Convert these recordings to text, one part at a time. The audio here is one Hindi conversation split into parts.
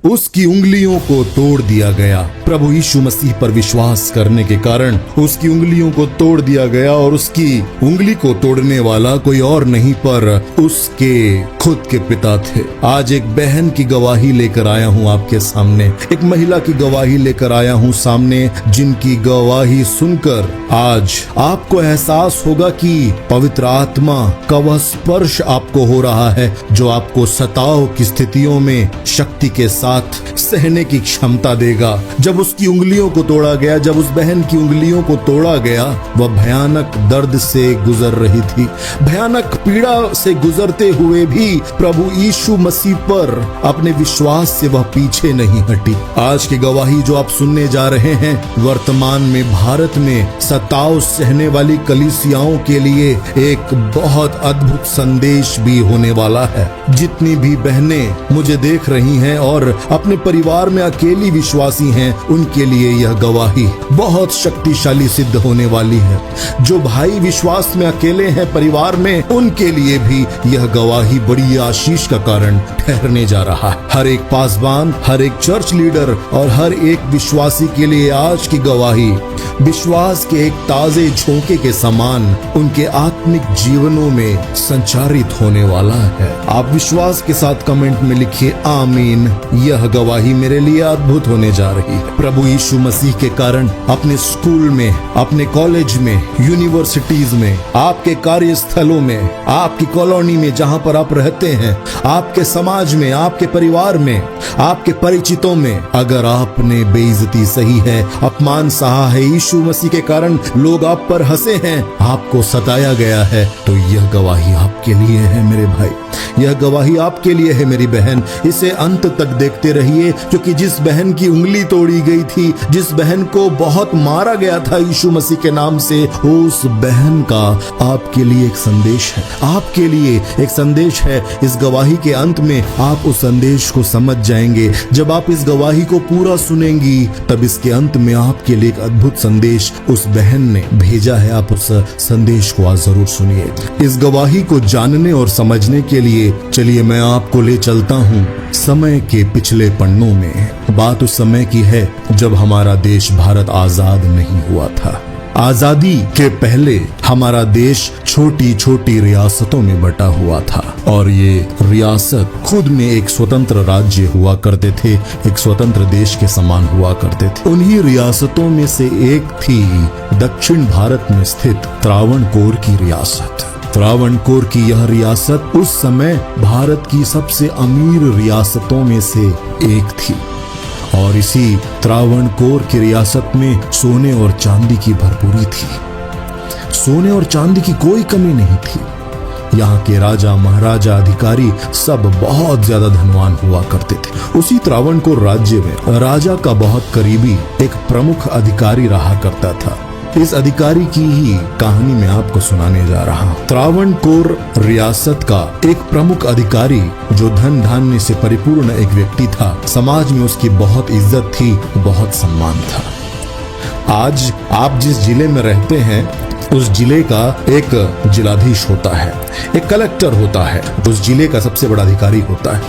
उसकी उंगलियों को तोड़ दिया गया। प्रभु यीशु मसीह पर विश्वास करने के कारण उसकी उंगलियों को तोड़ दिया गया और उसकी उंगली को तोड़ने वाला कोई और नहीं पर उसके खुद के पिता थे। आज एक बहन की गवाही लेकर आया हूँ आपके सामने, एक महिला की गवाही लेकर आया हूँ सामने, जिनकी गवाही सुनकर आज आपको एहसास होगा कि पवित्र आत्मा का वह स्पर्श आपको हो रहा है जो आपको सताव की स्थितियों में शक्ति के साथ सहने की क्षमता देगा। जब उसकी उंगलियों को तोड़ा गया, जब उस बहन की उंगलियों को तोड़ा गया, वह भयानक दर्द से गुजर रही थी, भयानक पीड़ा से गुजरते हुए भी प्रभु यीशु मसीह पर अपने विश्वास से वह पीछे नहीं हटी। आज की गवाही जो आप सुनने जा रहे हैं, वर्तमान में भारत में सताव सहने वाली कलीसियाओं के लिए एक बहुत अद्भुत संदेश भी होने वाला है। जितनी भी बहनें मुझे देख रही हैं और अपने परिवार में अकेली विश्वासी हैं, उनके लिए यह गवाही बहुत शक्तिशाली सिद्ध होने वाली है। जो भाई विश्वास में अकेले हैं परिवार में, उनके लिए भी यह गवाही बड़ी आशीष का कारण ठहरने जा रहा है। हर एक पासवान, हर एक चर्च लीडर और हर एक विश्वासी के लिए आज की गवाही विश्वास के एक ताजे झोंके के समान उनके आत्मिक जीवनों में संचारित होने वाला है। आप विश्वास के साथ कमेंट में लिखिए आमीन। यह गवाही मेरे लिए अद्भुत होने जा रही है। प्रभु यीशु मसीह के कारण अपने स्कूल में, अपने कॉलेज में, यूनिवर्सिटीज में, आपके कार्यस्थलों में, आपकी कॉलोनी में जहां पर आप रहते हैं, आपके समाज में, आपके परिवार में, आपके परिचितों में, अगर आपने बेइज्जती सही है, अपमान सहा है, यीशु मसीह के कारण लोग आप पर हंसे हैं, आपको सताया गया है, तो यह गवाही आपके लिए है मेरे भाई, यह गवाही आपके लिए है मेरी बहन। इसे अंत तक देखते रहिए, क्योंकि जिस बहन की उंगली तोड़ी गई थी, जिस बहन को बहुत मारा गया था यीशु मसीह के नाम से, उस बहन का आपके लिए एक संदेश है, आपके लिए एक संदेश है। इस गवाही के अंत में आप उस संदेश को समझ जाएंगे। जब आप इस गवाही को पूरा सुनेंगी, तब इसके अंत में आपके लिए एक अद्भुत संदेश उस बहन ने भेजा है। आप उस संदेश को आज जरूर सुनिए। इस गवाही को जानने और समझने के लिए चलिए मैं आपको ले चलता हूँ समय के पिछले पन्नों में। बात उस समय की है जब हमारा देश भारत आजाद नहीं हुआ था। आजादी के पहले हमारा देश छोटी छोटी रियासतों में बटा हुआ था और ये रियासत खुद में एक स्वतंत्र राज्य हुआ करते थे, एक स्वतंत्र देश के समान हुआ करते थे। उन्हीं रियासतों में से एक थी दक्षिण भारत में स्थित त्रावणकोर की रियासत। त्रावणकोर की यह रियासत उस समय भारत की सबसे अमीर रियासतों में से एक थी और इसी त्रावणकोर की रियासत में सोने और चांदी की भरपूरी थी। सोने और चांदी की कोई कमी नहीं थी। यहाँ के राजा, महाराजा, अधिकारी सब बहुत ज्यादा धनवान हुआ करते थे। उसी त्रावणकोर राज्य में राजा का बहुत करीबी एक प्रमुख अधिकारी रहा करता था। इस अधिकारी की ही कहानी मैं आपको सुनाने जा रहा हूँ। त्रावणकोर रियासत का एक प्रमुख अधिकारी जो धन धान्य से परिपूर्ण एक व्यक्ति था, समाज में उसकी बहुत इज्जत थी, बहुत सम्मान था। आज आप जिस जिले में रहते हैं, उस जिले का एक जिलाधीश होता है, एक कलेक्टर होता है, उस जिले का सबसे बड़ा अधिकारी होता है।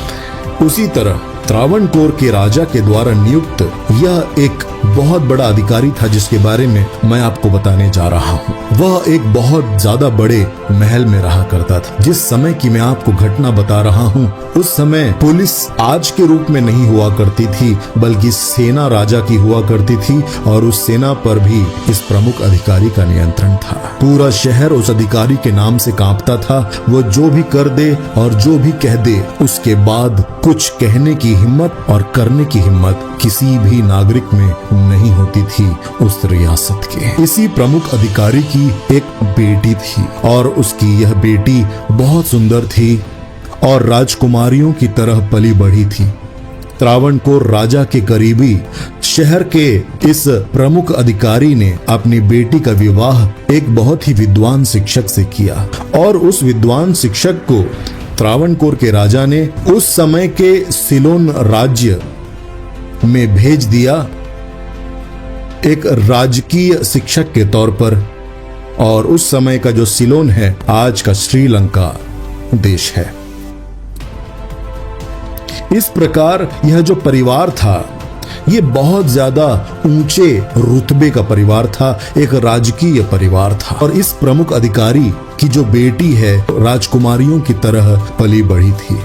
उसी तरह त्रावणकोर के राजा के द्वारा नियुक्त यह एक बहुत बड़ा अधिकारी था जिसके बारे में मैं आपको बताने जा रहा हूँ। वह एक बहुत ज्यादा बड़े महल में रहा करता था। जिस समय की मैं आपको घटना बता रहा हूँ, उस समय पुलिस आज के रूप में नहीं हुआ करती थी, बल्कि सेना राजा की हुआ करती थी और उस सेना पर भी इस प्रमुख अधिकारी का नियंत्रण था। पूरा शहर उस अधिकारी के नाम से कांपता था। वो जो भी कर दे और जो भी कह दे, उसके बाद कुछ कहने की हिम्मत और करने की हिम्मत किसी भी नागरिक में नहीं होती थी उस रियासत के। इसी प्रमुख अधिकारी की एक बेटी थी और उसकी यह बेटी बहुत सुंदर थी और राजकुमारियों की तरह पली बढ़ी थी। त्रावणकोर राजा के करीबी शहर के इस प्रमुख अधिकारी ने अपनी बेटी का विवाह एक बहुत ही विद्वान शिक्षक से किया और उस विद्वान शिक्षक को त्रावणकोर के राजा ने उस समय के सिलोन राज्य में भेज दिया एक राजकीय शिक्षक के तौर पर। और उस समय का जो सिलोन है आज का श्रीलंका देश है। इस प्रकार यह जो परिवार था, ये बहुत ज्यादा ऊंचे रुतबे का परिवार था, एक राजकीय परिवार था। और इस प्रमुख अधिकारी की जो बेटी है, राजकुमारियों की तरह पली बढ़ी थी।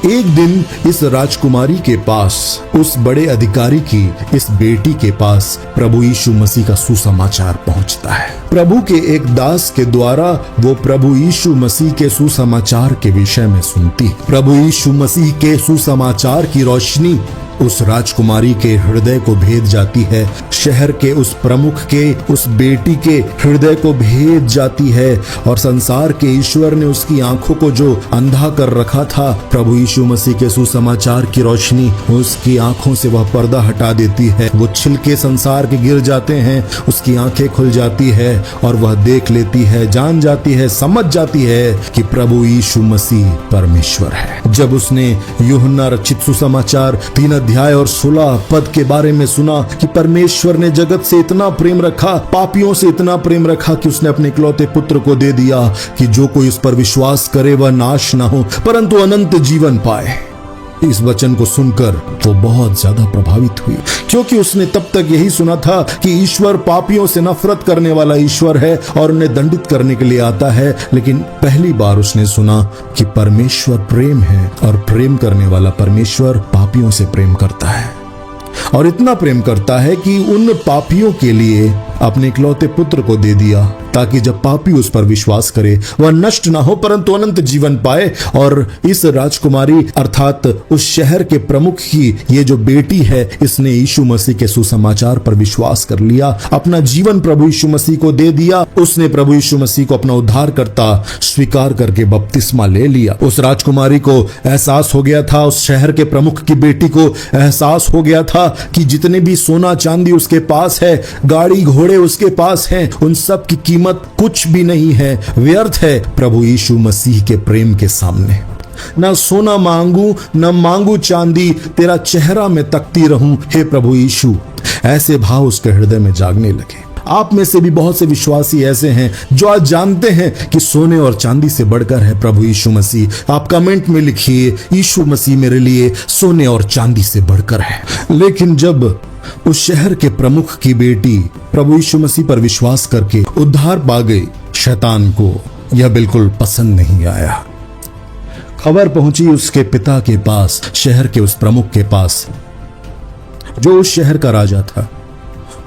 एक दिन इस राजकुमारी के पास, उस बड़े अधिकारी की इस बेटी के पास प्रभु यीशु मसीह का सुसमाचार पहुंचता है। प्रभु के एक दास के द्वारा वो प्रभु यीशु मसीह के सुसमाचार के विषय में सुनती। प्रभु यीशु मसीह के सुसमाचार की रोशनी उस राजकुमारी के हृदय को भेद जाती है, शहर के उस प्रमुख के, उस बेटी के हृदय को भेद जाती है। और संसार के ईश्वर ने उसकी आंखों को जो अंधा कर रखा था, प्रभु यीशु मसीह के सुसमाचार की रोशनी उसकी आंखों से वह पर्दा हटा देती है। वो छिलके संसार के गिर जाते हैं, उसकी आंखें खुल जाती है और वह देख लेती है, जान जाती है, समझ जाती है कि प्रभु यीशु मसीह परमेश्वर है। जब उसने यूहन्ना रचित सुसमाचार 3 अध्याय और 16 पद के बारे में सुना कि परमेश्वर ने जगत से इतना प्रेम रखा, पापियों से इतना प्रेम रखा कि उसने अपने इकलौते पुत्र को दे दिया कि जो कोई उस पर विश्वास करे वह नाश ना हो परंतु अनंत जीवन पाए। इस वचन को सुनकर वो बहुत ज्यादा प्रभावित हुई, क्योंकि उसने तब तक यही सुना था कि ईश्वर पापियों से नफरत करने वाला ईश्वर है और उन्हें दंडित करने के लिए आता है। लेकिन पहली बार उसने सुना कि परमेश्वर प्रेम है और प्रेम करने वाला परमेश्वर पापियों से प्रेम करता है, और इतना प्रेम करता है कि उन पापियों के लिए अपने इकलौते पुत्र को दे दिया, ताकि जब पापी उस पर विश्वास करे वह नष्ट ना हो परंतु अनंत जीवन पाए। और इस राजकुमारी अर्थात उस शहर के प्रमुख की ये जो बेटी है, इसने यीशु मसीह के सुसमाचार पर विश्वास कर लिया, अपना जीवन प्रभु यीशु मसीह को दे दिया। उसने प्रभु यीशु मसीह को अपना उद्धारकर्ता स्वीकार करके बपतिस्मा ले लिया। उस राजकुमारी को एहसास हो गया था, उस शहर के प्रमुख की बेटी को एहसास हो गया था कि जितने भी सोना चांदी उसके पास है, गाड़ी घोड़े उसके पास हैं, उन सब की कीमत कुछ भी नहीं है, व्यर्थ है प्रभु यीशु मसीह के प्रेम के सामने। ना सोना मांगू न मांगू चांदी, तेरा चेहरा में तकती रहूं हे प्रभु यीशु। ऐसे भाव उसके हृदय में जागने लगे। आप में से भी बहुत से विश्वासी ऐसे हैं जो आज जानते हैं कि सोने और चांदी से बढ़कर है प्रभु यीशु मसीह। आप कमेंट में लिखिए, यीशु मसीह मेरे लिए सोने और चांदी से बढ़कर है। लेकिन जब उस शहर के प्रमुख की बेटी प्रभु यीशु मसीह पर विश्वास करके उद्धार पा गई, शैतान को यह बिल्कुल पसंद नहीं आया। खबर पहुंची उसके पिता के पास, शहर के उस प्रमुख के पास जो उस शहर का राजा था,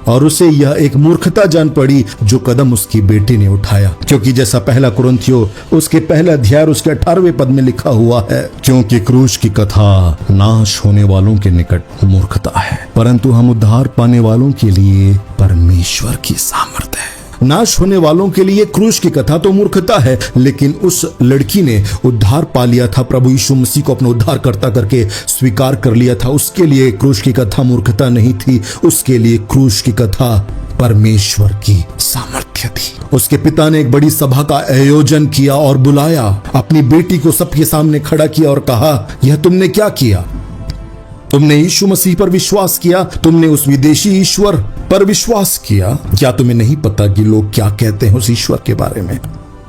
और उसे यह एक मूर्खता जान पड़ी जो कदम उसकी बेटी ने उठाया। क्योंकि जैसा पहला कुरिन्थियों उसके पहले अध्याय उसके 18वें पद में लिखा हुआ है, क्योंकि क्रूस की कथा नाश होने वालों के निकट मूर्खता है, परंतु हम उद्धार पाने वालों के लिए परमेश्वर की सामर्थ है। नाश होने वालों के लिए क्रूस की कथा तो मूर्खता है, लेकिन उस लड़की ने उद्धार पा लिया था, प्रभु यीशु मसीह को अपना उद्धारकर्ता करके स्वीकार कर लिया था। उसके लिए क्रूस की कथा मूर्खता नहीं थी, उसके लिए क्रूस की कथा परमेश्वर की सामर्थ्य थी। उसके पिता ने एक बड़ी सभा का आयोजन किया और बुलाया, अपनी बेटी को सबके सामने खड़ा किया और कहा, यह तुमने क्या किया? तुमने यीशु मसीह पर विश्वास किया, तुमने उस विदेशी ईश्वर पर विश्वास किया। क्या तुम्हें नहीं पता कि लोग क्या कहते हैं उस ईश्वर के बारे में,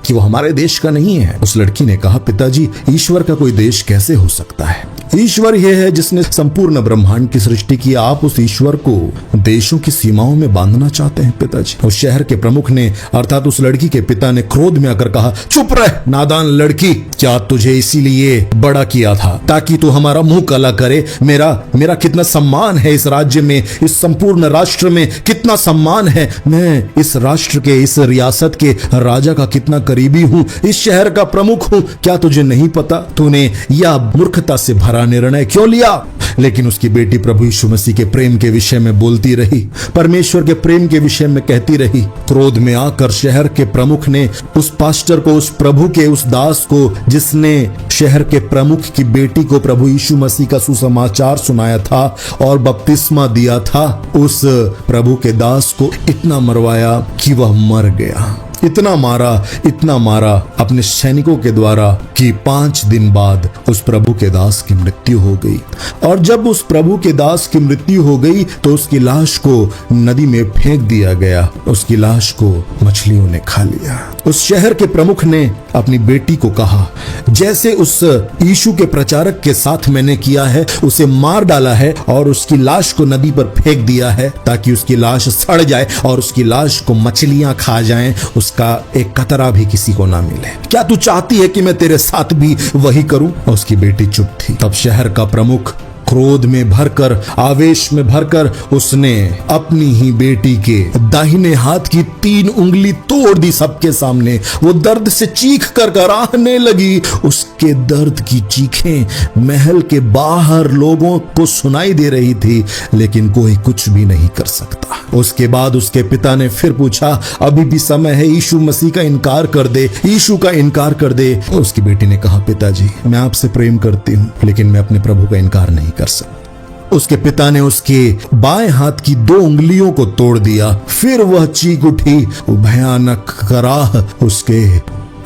कि वो हमारे देश का नहीं है? उस लड़की ने कहा, पिताजी, ईश्वर का कोई देश कैसे हो सकता है? ईश्वर यह है जिसने संपूर्ण ब्रह्मांड की सृष्टि की। आप उस ईश्वर को देशों की सीमाओं में बांधना चाहते हैं पिताजी? उस शहर के प्रमुख ने अर्थात उस लड़की के पिता ने क्रोध में आकर कहा, चुप रह नादान लड़की, क्या तुझे इसीलिए बड़ा किया था ताकि तू हमारा मुंह काला करे? मेरा कितना सम्मान है इस राज्य में, इस संपूर्ण राष्ट्र में कितना सम्मान है। मैं इस राष्ट्र के, इस रियासत के राजा का कितना करीबी हूँ, इस शहर का प्रमुख हूँ। क्या तुझे नहीं पता? तूने यह मूर्खता से भरा निर्णय क्यों लिया? लेकिन उसकी बेटी प्रभु यीशु मसीह के प्रेम के विषय में बोलती रही, परमेश्वर के प्रेम के विषय में कहती रही। क्रोध में आकर शहर के प्रमुख ने उस पास्टर को, उस प्रभु के उस दास को, जिसने शहर के प्रमुख की बेटी को प्रभु यीशु मसीह का सुसमाचार सुनाया था और बपतिस्मा दिया था, उस प्रभु के दास को इतना मरवाया कि वह मर गया। इतना मारा अपने सैनिकों के द्वारा कि 5 दिन बाद उस प्रभु के दास की मृत्यु हो गई। और जब उस प्रभु के दास की मृत्यु हो गई तो उसकी लाश को नदी में फेंक दिया गया। उसकी लाश को मछलियों ने खा लिया। उस शहर के प्रमुख ने अपनी बेटी को कहा, जैसे उस यीशु के प्रचारक के साथ मैंने किया है, उसे मार डाला है और उसकी लाश को नदी पर फेंक दिया है ताकि उसकी लाश सड़ जाए और उसकी लाश को मछलियां खा जाएं, उसका एक कतरा भी किसी को ना मिले। क्या तू चाहती है कि मैं तेरे साथ भी वही करूं? उसकी बेटी चुप थी। तब शहर का प्रमुख क्रोध में भरकर, आवेश में भरकर उसने अपनी ही बेटी के दाहिने हाथ की 3 उंगली तोड़ दी सबके सामने। वो दर्द से चीख कर कराहने लगी। उसके दर्द की चीखें महल के बाहर लोगों को सुनाई दे रही थी, लेकिन कोई कुछ भी नहीं कर सकता। उसके बाद उसके पिता ने फिर पूछा, अभी भी समय है, यीशु मसीह का इनकार कर दे, यीशु का इनकार कर दे। उसकी बेटी ने कहा, पिताजी मैं आपसे प्रेम करती हूँ, लेकिन मैं अपने प्रभु का इनकार नहीं कर सकता। उसके पिता ने उसके बाएं हाथ की 2 उंगलियों को तोड़ दिया। फिर वह चीख उठी। भयानक कराह उसके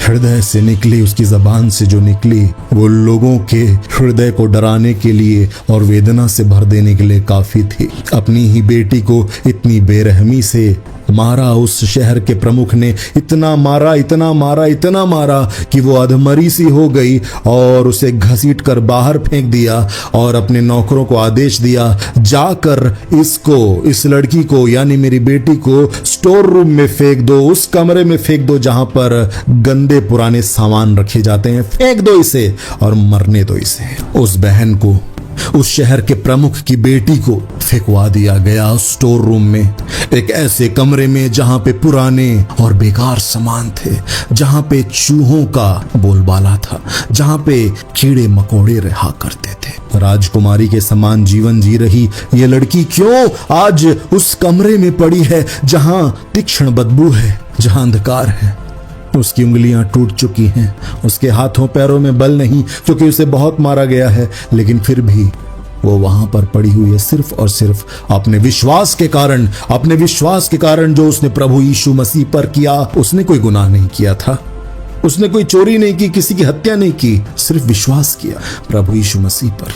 हृदय से निकली, उसकी जबान से जो निकली वो लोगों के हृदय को डराने के लिए और वेदना से भर देने के लिए काफी थी। अपनी ही बेटी को इतनी बेरहमी से मारा उस शहर के प्रमुख ने, इतना मारा कि वो अधमरी सी हो गई और उसे घसीट कर बाहर फेंक दिया और अपने नौकरों को आदेश दिया, जाकर इस लड़की को यानी मेरी बेटी को स्टोर रूम में फेंक दो, उस कमरे में फेंक दो जहां पर गंदे पुराने सामान रखे जाते हैं, फेंक दो इसे और मरने दो इसे। उस बहन को, उस शहर के प्रमुख की बेटी को फेंकवा दिया गया स्टोर रूम में, एक ऐसे कमरे में जहां पे पुराने और बेकार सामान थे, जहां पे चूहों का बोलबाला था, जहां पे कीड़े मकोड़े रहा करते थे। राजकुमारी के समान जीवन जी रही ये लड़की क्यों आज उस कमरे में पड़ी है जहां तीक्ष्ण बदबू है, जहां अंधकार है। उसकी उंगलियां टूट चुकी हैं, उसके हाथों पैरों में बल नहीं क्योंकि उसे बहुत मारा गया है, लेकिन फिर भी वो वहां पर पड़ी हुई है सिर्फ और सिर्फ अपने विश्वास के कारण जो उसने प्रभु यीशु मसीह पर किया। उसने कोई गुनाह नहीं किया था, उसने कोई चोरी नहीं की, किसी की हत्या नहीं की, सिर्फ विश्वास किया प्रभु यीशु मसीह पर।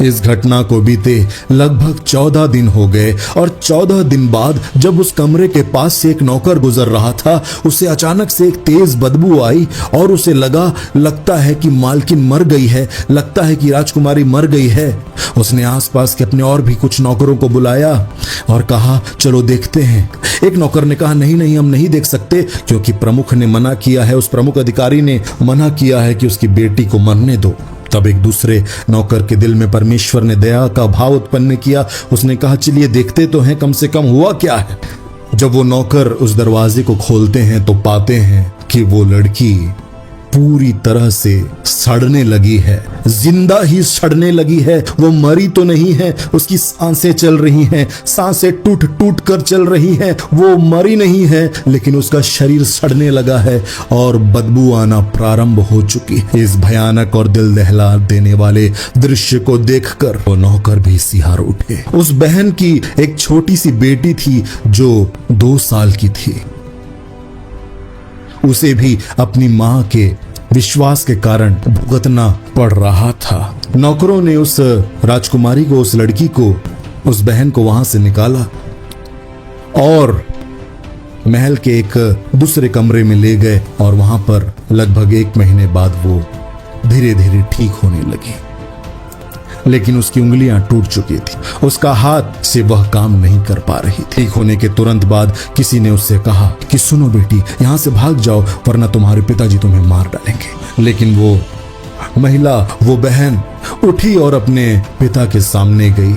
इस घटना को बीते लगभग 14 दिन हो गए और 14 दिन बाद जब उस कमरे के पास से एक नौकर गुजर रहा था, उसे अचानक से एक तेज बदबू आई और उसे लगता है कि मालकिन मर गई है, लगता है कि राजकुमारी मर गई है। उसने आसपास के अपने और भी कुछ नौकरों को बुलाया और कहा, चलो देखते हैं। एक नौकर ने कहा, नहीं हम नहीं देख सकते, क्योंकि प्रमुख ने मना किया है, उस प्रमुख अधिकारी ने मना किया है कि उसकी बेटी को मरने दो। तब एक दूसरे नौकर के दिल में परमेश्वर ने दया का भाव उत्पन्न किया। उसने कहा, चलिए देखते तो हैं कम से कम हुआ क्या है। जब वो नौकर उस दरवाजे को खोलते हैं तो पाते हैं कि वो लड़की पूरी तरह से सड़ने लगी है, जिंदा ही सड़ने लगी है। वो मरी तो नहीं है, उसकी सांसें चल रही हैं, सांसें टूट टूट कर चल रही हैं। वो मरी नहीं है, लेकिन उसका शरीर सड़ने लगा है और बदबू आना प्रारंभ हो चुकी है। इस भयानक और दिल दहला देने वाले दृश्य को देखकर वो नौकर भी सिहार उठे। उस बहन की एक छोटी सी बेटी थी जो 2 साल की थी। उसे भी अपनी मां के विश्वास के कारण भुगतना पड़ रहा था। नौकरों ने उस राजकुमारी को, उस लड़की को, उस बहन को वहां से निकाला और महल के एक दूसरे कमरे में ले गए और वहां पर लगभग 1 महीने बाद वो धीरे धीरे ठीक होने लगी, लेकिन उसकी उंगलियां टूट चुकी थी, उसका हाथ से वह काम नहीं कर पा रही थी। ठीक होने के तुरंत बाद किसी ने उससे कहा कि सुनो बेटी, यहां से भाग जाओ वरना तुम्हारे पिताजी तुम्हें मार डालेंगे। लेकिन वो महिला, वो बहन उठी और अपने पिता के सामने गई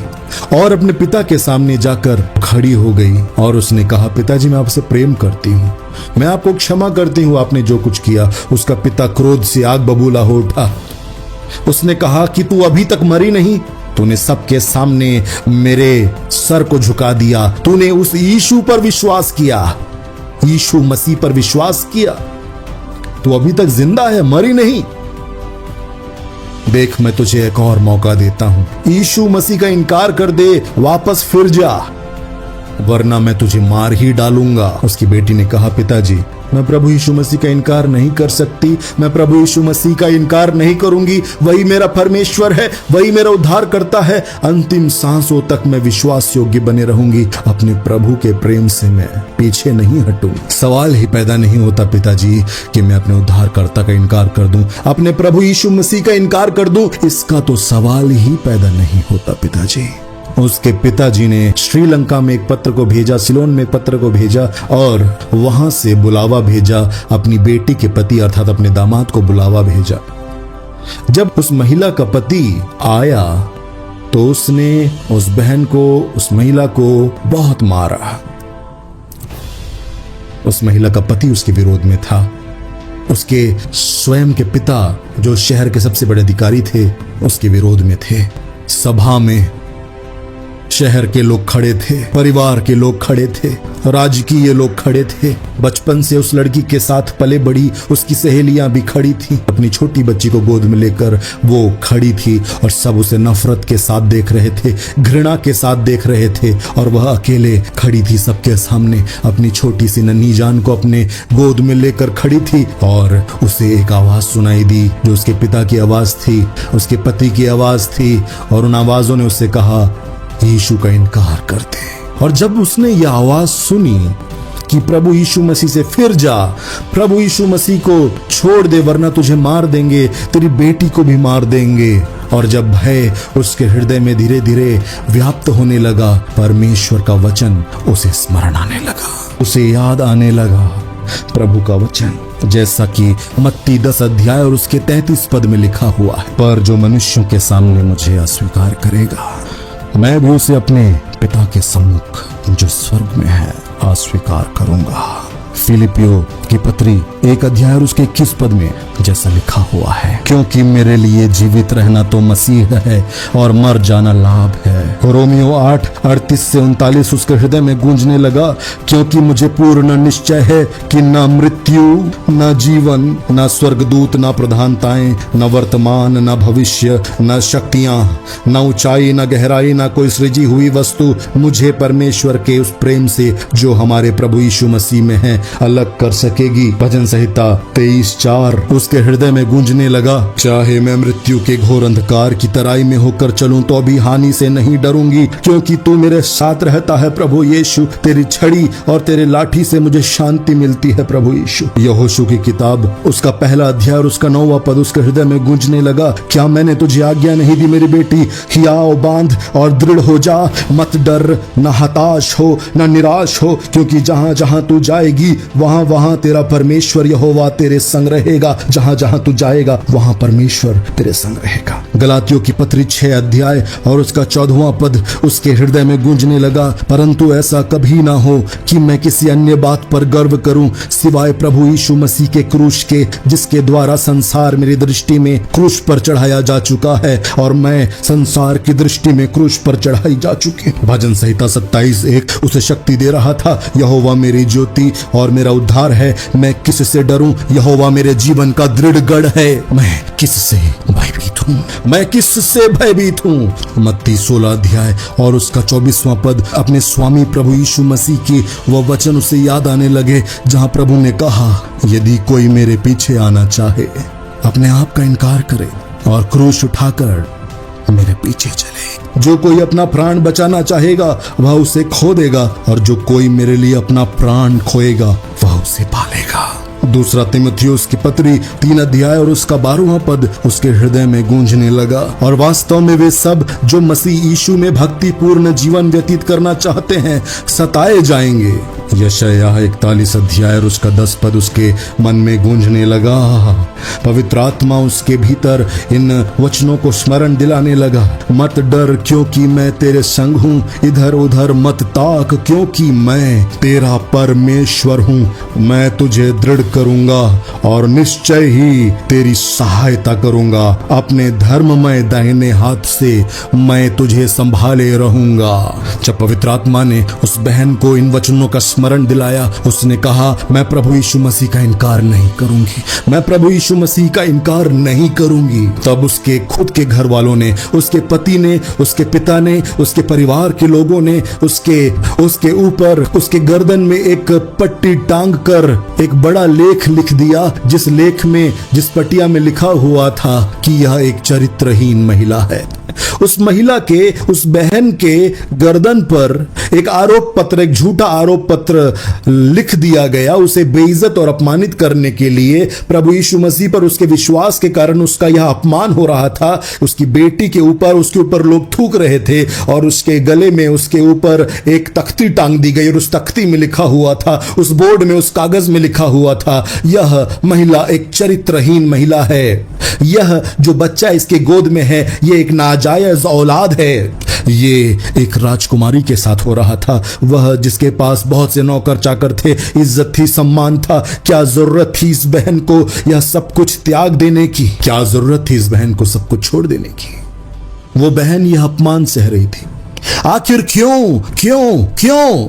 और अपने पिता के सामने जाकर खड़ी हो गई और उसने कहा, पिताजी मैं आपसे प्रेम करती हूँ, मैं आपको क्षमा करती हूँ, आपने जो कुछ किया। उसका पिता क्रोध से आग बबूला हो उठा। उसने कहा कि तू अभी तक मरी नहीं, तूने सबके सामने मेरे सर को झुका दिया, तूने उस यीशु पर विश्वास किया, यीशु मसीह पर विश्वास किया, तू अभी तक जिंदा है, मरी नहीं। देख मैं तुझे एक और मौका देता हूं, यीशु मसीह का इनकार कर दे, वापस फिर जा। वरना मैं तुझे मार ही डालूंगा। उसकी बेटी ने कहा, पिताजी मैं प्रभु यीशु मसीह का इनकार नहीं कर सकती, मैं प्रभु यीशु मसीह का इनकार नहीं करूंगी। वही मेरा परमेश्वर है, वही मेरा उद्धार करता है। अंतिम सांसों तक मैं विश्वास योग्य बने रहूंगी। अपने प्रभु के प्रेम से मैं पीछे नहीं हटूंगी। सवाल ही पैदा नहीं होता पिताजी कि मैं अपने उद्धारकर्ता का इनकार कर दूं, अपने प्रभु यीशु मसीह का इनकार कर दूं। इसका तो सवाल ही पैदा नहीं होता पिताजी। उसके पिताजी ने श्रीलंका में एक पत्र को भेजा, सिलोन में एक पत्र को भेजा और वहां से बुलावा भेजा। अपनी बेटी के पति अर्थात अपने दामाद को बुलावा भेजा। जब उस महिला का पति आया तो उसने उस बहन को, उस महिला को बहुत मारा। उस महिला का पति उसके विरोध में था। उसके स्वयं के पिता जो शहर के सबसे बड़े अधिकारी थे उसके विरोध में थे। सभा में शहर के लोग खड़े थे, परिवार के लोग खड़े थे, राजकीय लोग खड़े थे। बचपन से उस लड़की के साथ पले बड़ी उसकी सहेलियां भी खड़ी थी। अपनी छोटी बच्ची को गोद में लेकर वो खड़ी थी और सब उसे नफरत के साथ देख रहे थे, घृणा के साथ देख रहे थे। और वह अकेले खड़ी थी सबके सामने, अपनी छोटी सी नन्ही जान को अपने गोद में लेकर खड़ी थी। और उसे एक आवाज सुनाई दी जो उसके पिता की आवाज थी, उसके पति की आवाज थी। और उन आवाजों ने उससे कहा, यीशु का इनकार कर दे। और जब उसने यह आवाज सुनी कि प्रभु यीशु मसीह से फिर जा, प्रभु यीशु मसीह को छोड़ दे वरना तुझे मार देंगे, तेरी बेटी को भी मार देंगे। और जब भय उसके हृदय में धीरे धीरे व्याप्त होने लगा, परमेश्वर का वचन उसे स्मरण आने लगा, उसे याद आने लगा प्रभु का वचन, जैसा कि मत्ती 10 अध्याय और उसके 33 पद में लिखा हुआ है, पर जो मनुष्यों के सामने मुझे अस्वीकार करेगा मैं भी उसे अपने पिता के सम्मुख जो स्वर्ग में है अस्वीकार करूंगा। फिलिपियो की पत्री 1 अध्याय और उसके 21 पद में जैसा लिखा हुआ है, क्योंकि मेरे लिए जीवित रहना तो मसीह है और मर जाना लाभ है। रोमियो 8:38 से 39 उसके हृदय में गूंजने लगा, क्योंकि मुझे पूर्ण निश्चय है कि न मृत्यु न जीवन न स्वर्गदूत न प्रधानताएं न वर्तमान न भविष्य न शक्तियां न ऊंचाई न गहराई न कोई सृजी हुई वस्तु मुझे परमेश्वर के उस प्रेम से जो हमारे प्रभु यीशु मसीह में है अलग कर सकेगी। भजन संहिता 23:4 उसके हृदय में गूंजने लगा, चाहे मैं मृत्यु के घोर अंधकार की तराई में होकर चलूं तो भी हानि से नहीं डरूंगी, क्योंकि तू मेरे साथ रहता है प्रभु यीशु। तेरी छड़ी और तेरे लाठी से मुझे शांति मिलती है प्रभु यीशु। यहोशू की किताब उसका 1 अध्याय और उसका 9वां पद उसके हृदय में गूंजने लगा, क्या मैंने तुझे आज्ञा नहीं दी मेरी बेटी, हियाव बांध और दृढ़ हो जा, मत डर, न हताश हो न निराश हो, क्योंकि जहां जहां तू जाएगी वहां वहां तेरा परमेश्वर यहोवा तेरे संग रहेगा। जहां जहां तू जाएगा वहां परमेश्वर तेरे संग रहेगा। गलातियों की पत्री 6 अध्याय और उसका 14वां पद उसके हृदय में गूंजने लगा, परंतु ऐसा कभी ना हो कि मैं किसी अन्य बात पर गर्व करूं सिवाय प्रभु यीशु मसीह के क्रूस के, जिसके द्वारा संसार मेरी दृष्टि में क्रूस पर चढ़ाया जा चुका है और मैं संसार की दृष्टि में क्रूस पर चढ़ाई जा चुकी। भजन संहिता 27:1 उसे शक्ति दे रहा था, यहोवा मेरी ज्योति और मेरा उद्धार है, मैं किससे डरूं, यहोवा मेरे जीवन का दृढ़ गढ़ है, मैं किससे भयभीत हूं, मैं किससे भयभीत हूं। मत्ती 16 अध्याय और उसका 24वां पद अपने स्वामी प्रभु यीशु मसीह की वह वचन उसे याद आने लगे, जहां प्रभु ने कहा, यदि कोई मेरे पीछे आना चाहे अपने आप का इनकार करे और क्रूस उठाकर मेरे पीछे चले। जो कोई अपना प्राण बचाना चाहेगा वह उसे खो देगा, और जो कोई मेरे लिए अपना प्राण खोएगा वह उसे पालेगा। दूसरा तीमुथियुस की पत्री 3 अध्याय और उसका 12वां पद उसके हृदय में गूंजने लगा, और वास्तव में वे सब जो मसीह यीशु में भक्ति पूर्ण जीवन व्यतीत करना चाहते हैं सताए जाएंगे। यशायाह 41 अध्याय और उसका 10 पद उसके मन में गूंजने लगा। पवित्र आत्मा उसके भीतर इन वचनों को स्मरण दिलाने लगा, मत डर क्योंकि मैं तेरे संग हूँ, इधर उधर मत ताक क्योंकि मैं तेरा परमेश्वर हूँ। मैं तुझे दृढ़ करूंगा और निश्चय ही तेरी सहायता करूंगा, अपने धर्ममय दाहिने हाथ से मैं तुझे संभाले रहूंगा। जब पवित्र आत्मा ने उस बहन को इन वचनों का स्मरण स्मरण दिलाया। उसने कहा, मैं प्रभु यीशु मसीह का इनकार नहीं करूंगी, मैं प्रभु यीशु मसीह का इनकार नहीं करूंगी। तब उसके खुद के घर वालों ने, उसके पति ने, उसके पिता ने, उसके परिवार के लोगों ने उसके ऊपर, उसके गर्दन में एक पट्टी टांग कर एक बड़ा लेख लिख दिया, जिस लेख में, जिस पटिया में लिखा हुआ था कि यह एक चरित्रहीन महिला है। उस महिला के, उस बहन के गर्दन पर एक आरोप पत्र, एक झूठा आरोप पत्र लिख दिया गया, उसे बेइज्जत और अपमानित करने के लिए। प्रभु यीशु मसीह पर उसके विश्वास के कारण उसका यह अपमान हो रहा था। उसकी बेटी के ऊपर, उसके ऊपर लोग थूक रहे थे और उसके गले में, उसके ऊपर एक तख्ती टांग दी गई और उस तख्ती में लिखा हुआ था, उस बोर्ड में, उस कागज में लिखा हुआ था, यह महिला एक चरित्रहीन महिला है। यह जो बच्चा इसके गोद में है, यह एक नाजायज औलाद है। ये एक राजकुमारी के साथ हो रहा था, वह जिसके पास बहुत से नौकर चाकर थे, इज्जत थी, सम्मान था। क्या जरूरत थी इस बहन को यह सब कुछ त्याग देने की? क्या जरूरत थी इस बहन को सब कुछ छोड़ देने की? वो बहन यह अपमान सह रही थी। आखिर क्यों क्यों क्यों?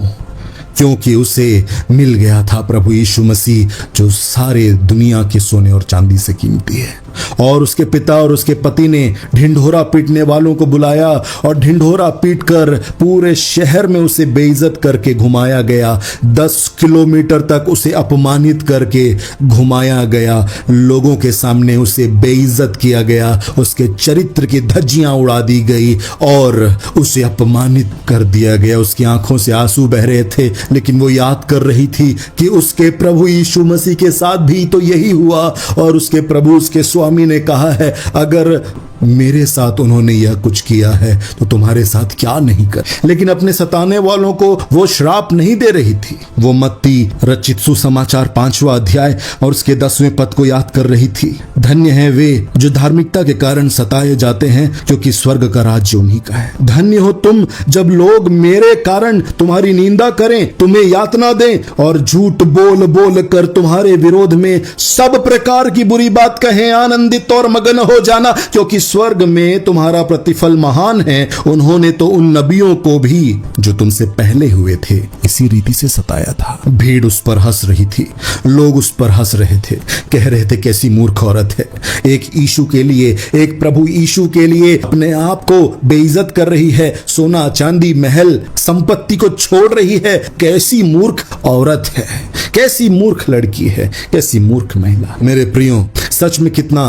क्योंकि उसे मिल गया था प्रभु यीशु मसीह, जो सारे दुनिया के सोने और चांदी से कीमती है। और उसके पिता और उसके पति ने ढिंढोरा पीटने वालों को बुलाया और ढिंढोरा पीटकर पूरे शहर में उसे बेइज्जत करके घुमाया गया। 10 किलोमीटर तक उसे अपमानित करके घुमाया गया। लोगों के सामने उसे बेइज्जत किया गया, उसके चरित्र की धज्जियां उड़ा दी गई और उसे अपमानित कर दिया गया। उसकी आंखों से आंसू बह रहे थे, लेकिन वो याद कर रही थी कि उसके प्रभु यीशु मसीह के साथ भी तो यही हुआ। और उसके प्रभु, उसके स्वामी ने कहा है, अगर मेरे साथ उन्होंने यह कुछ किया है तो तुम्हारे साथ क्या नहीं कर। लेकिन अपने सताने वालों को वो श्राप नहीं दे रही थी। वो मत्ती रचित सुसमाचार 5वां अध्याय और उसके 10वें पद को याद कर रही थी। धन्य है वे जो धार्मिकता के कारण सताए जाते हैं, क्योंकि स्वर्ग का राज्य उन्हीं का है। धन्य हो तुम जब लोग मेरे कारण तुम्हारी निंदा करें, तुम्हें यातना दें और झूठ बोल बोल कर तुम्हारे विरोध में सब प्रकार की बुरी बात कहें। आनंदित और मगन हो जाना, क्योंकि स्वर्ग में तुम्हारा प्रतिफल महान है। उन्होंने तो उन नबियों को भी जो तुमसे पहले हुए थे इसी रीति से सताया था। भीड़ उस पर हंस रही थी, लोग उस पर हंस रहे थे, कह रहे थे कैसी मूर्ख औरत है। एक यीशु के लिए, एक प्रभु यीशु के लिए अपने आप को बेइज्जत कर रही है, सोना चांदी महल संपत्ति को छोड़ रही है। कैसी मूर्ख औरत है, कैसी मूर्ख लड़की है, कैसी मूर्ख महिला। मेरे प्रियो, सच में कितना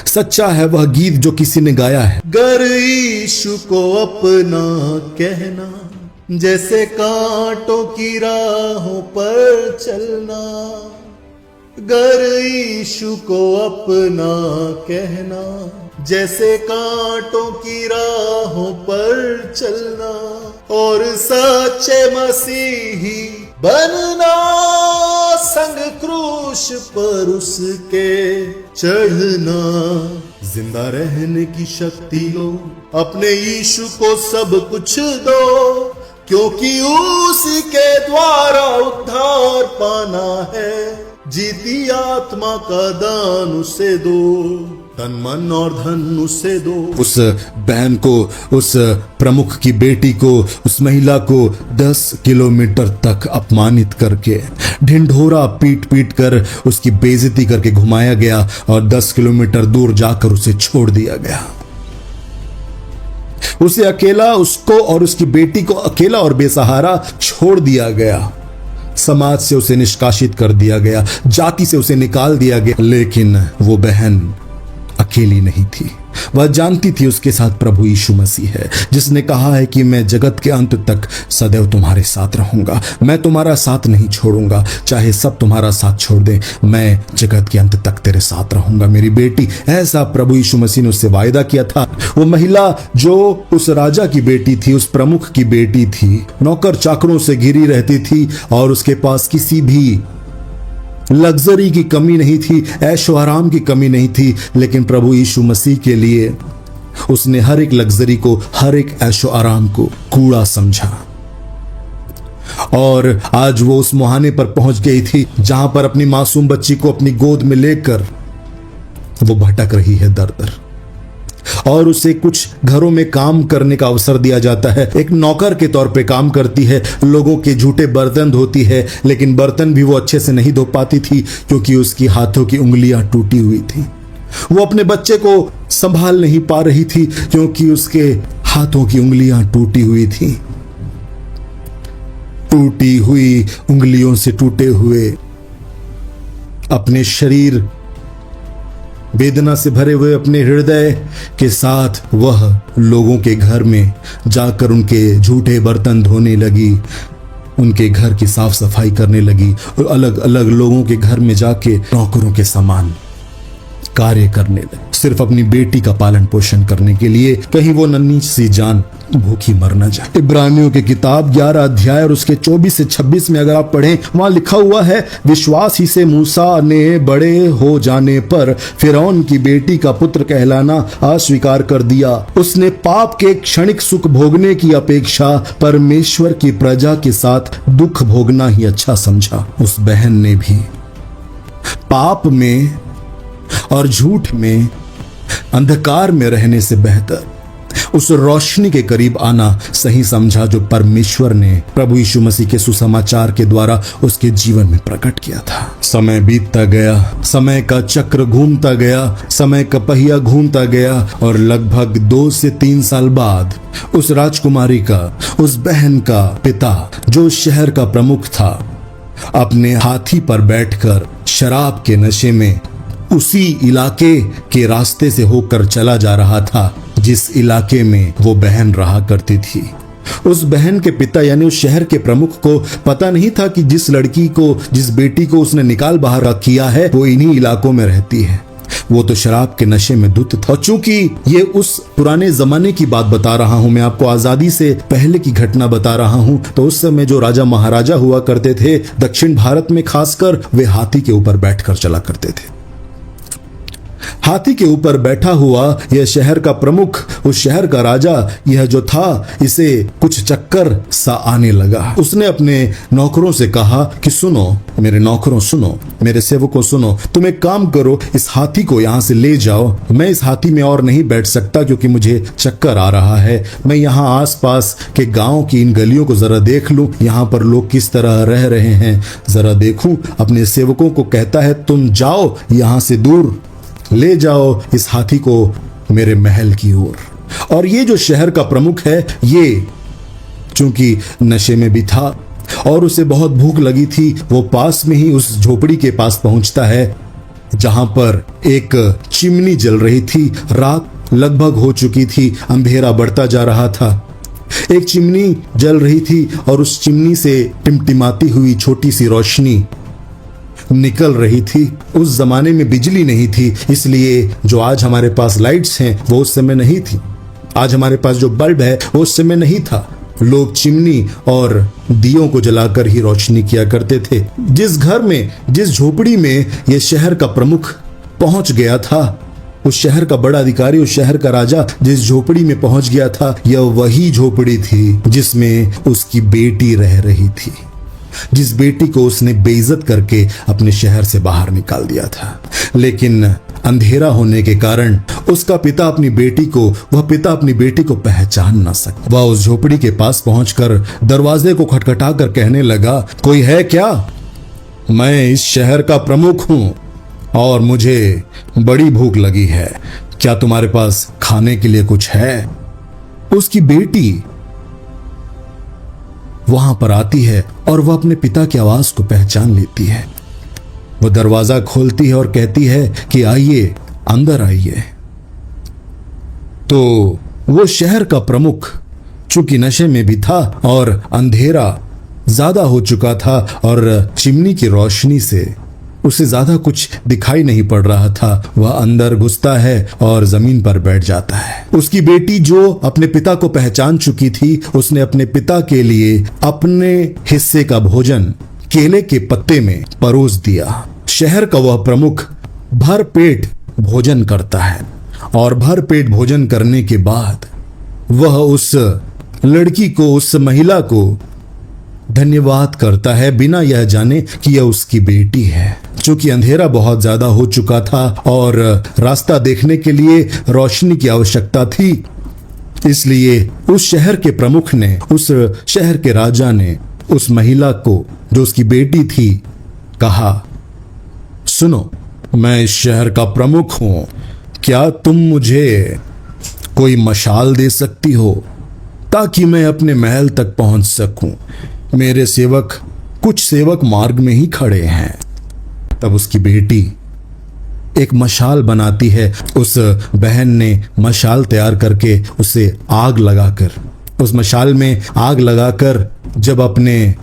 सच्चा है वह गीत जो किसी ने गाया है। गर यीशु को अपना कहना, जैसे कांटों की राहों पर चलना। गर यीशु को अपना कहना, जैसे कांटों की राहों पर चलना। और सच्चे मसीही बनना, संग क्रूस पर उसके चढ़ना। जिंदा रहने की शक्ति लो, अपने यीशु को सब कुछ दो, क्योंकि उसी के द्वारा उद्धार पाना है। जीती आत्मा का दान उसे दो, तन मन और धन उसे दो। उस बहन को, उस प्रमुख की बेटी को, उस महिला को 10 किलोमीटर तक अपमानित करके, ढिंढोरा पीट पीट कर उसकी बेइज्जती करके घुमाया गया और 10 किलोमीटर दूर जाकर उसे छोड़ दिया गया। उसे अकेला, उसको और उसकी बेटी को अकेला और बेसहारा छोड़ दिया गया। समाज से उसे निष्कासित कर दिया गया, जाति से उसे निकाल दिया गया। लेकिन वो बहन अकेली नहीं थी। वह जानती थी उसके साथ प्रभु यीशु मसीह है, जिसने कहा है कि मैं जगत के अंत तक सदैव तुम्हारे साथ रहूंगा। मैं तुम्हारा साथ नहीं छोड़ूंगा, चाहे सब तुम्हारा साथ छोड़ दें, मैं जगत के अंत तक तेरे साथ रहूंगा मेरी बेटी। ऐसा प्रभु यीशु मसीह ने उससे वायदा किया था। वो महिला जो उस राजा की बेटी थी, उस प्रमुख की बेटी थी, नौकर चाकरों से घिरी रहती थी और उसके पास किसी भी लग्जरी की कमी नहीं थी, ऐशो आराम की कमी नहीं थी। लेकिन प्रभु यीशु मसीह के लिए उसने हर एक लग्जरी को, हर एक ऐशो आराम को कूड़ा समझा। और आज वो उस मुहाने पर पहुंच गई थी जहां पर अपनी मासूम बच्ची को अपनी गोद में लेकर वो भटक रही है दर दर। और उसे कुछ घरों में काम करने का अवसर दिया जाता है। एक नौकर के तौर पे काम करती है, लोगों के झूठे बर्तन धोती है, लेकिन बर्तन भी वो अच्छे से नहीं धो पाती थी क्योंकि उसकी हाथों की उंगलियां टूटी हुई थी। वो अपने बच्चे को संभाल नहीं पा रही थी क्योंकि उसके हाथों की उंगलियां टूटी हुई थी। टूटी हुई उंगलियों से टूटे हुए अपने शरीर, वेदना से भरे हुए अपने हृदय के साथ वह लोगों के घर में जाकर उनके झूठे बर्तन धोने लगी, उनके घर की साफ सफाई करने लगी और अलग अलग लोगों के घर में जाके नौकरों के समान कार्य करने लगी, सिर्फ अपनी बेटी का पालन पोषण करने के लिए, कहीं वो नन्ही सी जान भूखी मर न जाए। इब्रानियों की किताब 11 अध्याय और उसके 24 से 26 में अगर आप पढ़ें, वहां लिखा हुआ है, विश्वास ही से मूसा ने बड़े हो जाने पर फिरौन की बेटी का पुत्र कहलाना अस्वीकार कर दिया। उसने पाप के क्षणिक सुख भोगने की अपेक्षा परमेश्वर की प्रजा के साथ दुख भोगना ही अच्छा समझा। उस बहन ने भी पाप में और झूठ में, अंधकार में रहने से बेहतर उस रोशनी के करीब आना सही समझा जो परमेश्वर ने प्रभु यीशु मसीह के सुसमाचार के द्वारा उसके जीवन में प्रकट किया था। समय बीतता गया, समय का चक्र घूमता गया, समय का पहिया घूमता गया और लगभग 2 से 3 साल बाद उस राजकुमारी का, उस बहन का पिता जो शहर का प्रमुख था, अपने हाथी पर बैठकर शराब के नशे में उसी इलाके के रास्ते से होकर चला जा रहा था जिस इलाके में वो बहन रहा करती थी। उस बहन के पिता यानी उस शहर के प्रमुख को पता नहीं था कि जिस लड़की को, जिस बेटी को उसने निकाल बाहर किया है वो इन्हीं इलाकों में रहती है। वो तो शराब के नशे में धुत था। और चूंकि ये उस पुराने जमाने की बात बता रहा हूं, मैं आपको आजादी से पहले की घटना बता रहा हूं, तो उस समय जो राजा महाराजा हुआ करते थे दक्षिण भारत में खासकर, वे हाथी के ऊपर बैठकर चला करते थे। हाथी के ऊपर बैठा हुआ यह शहर का प्रमुख, उस शहर का राजा, यह जो था, इसे कुछ चक्कर सा आने लगा। उसने अपने नौकरों से कहा कि सुनो मेरे नौकरों, सुनो मेरे सेवकों, सुनो, तुम एक काम करो, इस हाथी को यहाँ से ले जाओ। मैं इस हाथी में और नहीं बैठ सकता क्योंकि मुझे चक्कर आ रहा है। मैं यहाँ आसपास के गांव की इन गलियों को जरा देख लूं, यहाँ पर लोग किस तरह रह रहे हैं जरा देखूं। अपने सेवकों को कहता है तुम जाओ, यहाँ से दूर ले जाओ इस हाथी को मेरे महल की ओर। और ये जो शहर का प्रमुख है, ये चूंकि नशे में भी था और उसे बहुत भूख लगी थी, वो पास में ही उस झोपड़ी के पास पहुंचता है जहां पर एक चिमनी जल रही थी। रात लगभग हो चुकी थी, अंधेरा बढ़ता जा रहा था। एक चिमनी जल रही थी और उस चिमनी से टिमटिमाती हुई छोटी सी रोशनी निकल रही थी। उस जमाने में बिजली नहीं थी, इसलिए जो आज हमारे पास लाइट्स हैं वो उस समय नहीं थी। आज हमारे पास जो बल्ब है वो उस समय नहीं था। लोग चिमनी और दियों को जलाकर ही रोशनी किया करते थे। जिस घर में, जिस झोपड़ी में यह शहर का प्रमुख पहुंच गया था, उस शहर का बड़ा अधिकारी, उस शहर का राजा जिस झोपड़ी में पहुंच गया था, यह वही झोपड़ी थी जिसमें उसकी बेटी रह रही थी, जिस बेटी को उसने बेइज्जत करके अपने शहर से बाहर निकाल दिया था। लेकिन अंधेरा होने के कारण उसका पिता अपनी बेटी को पहचान ना सका। वह उस झोपड़ी के पास पहुंचकर दरवाजे को खटखटाकर कहने लगा, कोई है क्या? मैं इस शहर का प्रमुख हूं और मुझे बड़ी भूख लगी है। क्या तुम्हारे पास खाने के लिए कुछ है? उसकी बेटी वहां पर आती है और वह अपने पिता की आवाज को पहचान लेती है। वो दरवाजा खोलती है और कहती है कि आइए, अंदर आइए। तो वो शहर का प्रमुख चूंकि नशे में भी था और अंधेरा ज्यादा हो चुका था और चिमनी की रोशनी से उसे ज्यादा कुछ दिखाई नहीं पड़ रहा था, वह अंदर घुसता है और जमीन पर बैठ जाता है। उसकी बेटी जो अपने पिता को पहचान चुकी थी, उसने अपने पिता के लिए अपने हिस्से का भोजन केले के पत्ते में परोस दिया। शहर का वह प्रमुख भर पेट भोजन करता है और भर पेट भोजन करने के बाद वह उस लड़की को, उस महिला को धन्यवाद करता है बिना यह जाने कि यह उसकी बेटी है। चूंकि अंधेरा बहुत ज्यादा हो चुका था और रास्ता देखने के लिए रोशनी की आवश्यकता थी, इसलिए उस शहर के प्रमुख ने, उस शहर के राजा ने उस महिला को, जो उसकी बेटी थी, कहा, सुनो, मैं इस शहर का प्रमुख हूं, क्या तुम मुझे कोई मशाल दे सकती हो ताकि मैं अपने महल तक पहुंच सकूं? मेरे सेवक, कुछ सेवक मार्ग में ही खड़े हैं। तब उसकी बेटी एक मशाल बनाती है। उस बहन ने मशाल तैयार करके उसे आग लगाकर, उस मशाल में आग लगाकर जब अपने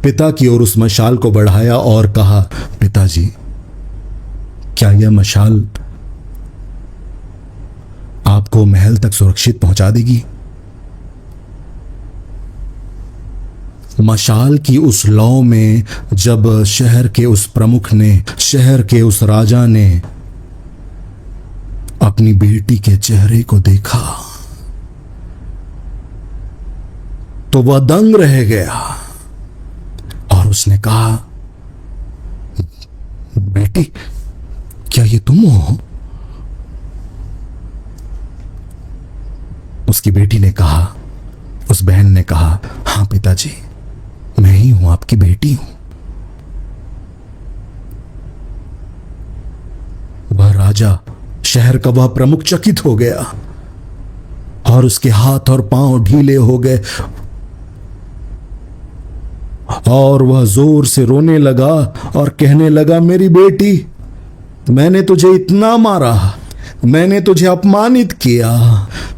पिता की ओर उस मशाल को बढ़ाया और कहा, पिताजी, क्या यह मशाल आपको महल तक सुरक्षित पहुंचा देगी? मशाल की उस लौ में जब शहर के उस प्रमुख ने, शहर के उस राजा ने अपनी बेटी के चेहरे को देखा तो वह दंग रह गया और उसने कहा, बेटी, क्या ये तुम हो? उसकी बेटी ने कहा, उस बहन ने कहा, हाँ पिताजी, मैं ही हूं, आपकी बेटी हूं। वह राजा, शहर का वह प्रमुख चकित हो गया और उसके हाथ और पांव ढीले हो गए और वह जोर से रोने लगा और कहने लगा, मेरी बेटी, मैंने तुझे इतना मारा, मैंने तुझे अपमानित किया,